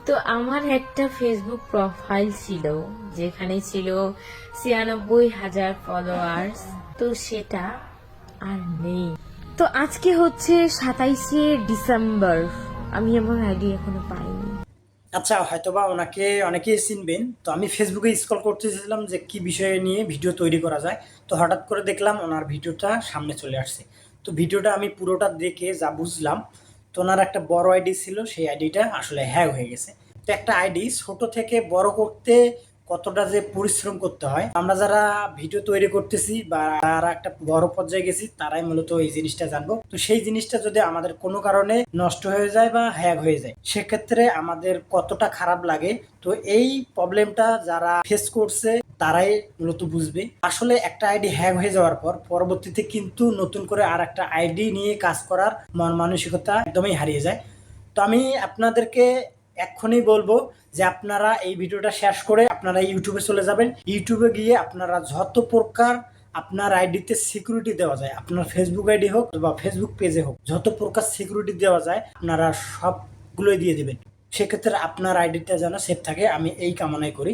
তো আমার একটা ফেসবুক প্রোফাইল ছিল যেখানে ছিল ৯৬,০০০ ফলোয়ার্স, তো সেটা আর নেই। তো আজকে হচ্ছে ২৭শে ডিসেম্বর, আমি আমার আইডি এখনো পাইনি। আচ্ছা, হয়তোবা ওনাকে অনেকেই চিনবেন। তো আমি ফেসবুকে স্ক্রল করতেছিলাম যে কি বিষয়ে নিয়ে ভিডিও তৈরি করা যায়। তো হঠাৎ করে দেখলাম ওনার ভিডিওটা সামনে চলে আসছে। তো ভিডিওটা আমি পুরোটা দেখে যা বুঝলাম, তো ওনার একটা বড় আইডি ছিল, সেই আইডিটা আসলে হ্যাক হয়ে গেছে। তো একটা আইডি ছোট থেকে বড় করতে কতটা যে পরিশ্রম করতে হয়, আমরা যারা ভিডিও তৈরি করতেছি বা যারা একটা বড় পর্যায়ে গেছি তারাই মূলত এই জিনিসটা জানবো। তো সেই জিনিসটা যদি আমাদের কোনো কারণে নষ্ট হয়ে যায় বা হ্যাক হয়ে যায়, সেক্ষেত্রে আমাদের কতটা খারাপ লাগে। তো এই প্রবলেমটা যারা ফেস করছে তারাই মূলত বুঝবে। আসলে একটা আইডি হ্যাক হয়ে যাওয়ার পর পরবর্তীতে কিন্তু নতুন করে আর একটা আইডি নিয়ে কাজ করার মন মানসিকতা একদমই হারিয়ে যায়। তো আমি আপনাদেরকে এক্ষুনি বলবো যে আপনারা এই ভিডিওটা শেষ করে আপনারা ইউটিউবে চলে যাবেন। ইউটিউবে গিয়ে আপনারা যত প্রকার আপনার আইডিতে সিকিউরিটি দেওয়া যায়, আপনার ফেসবুক আইডি হোক বা ফেসবুক পেজে হোক, যত প্রকার সিকিউরিটি দেওয়া যায় আপনারা সবগুলোই দিয়ে দিবেন। সেক্ষেত্রে আপনার আইডিটা যেন সেফ থাকে, আমি এই কামনাই করি।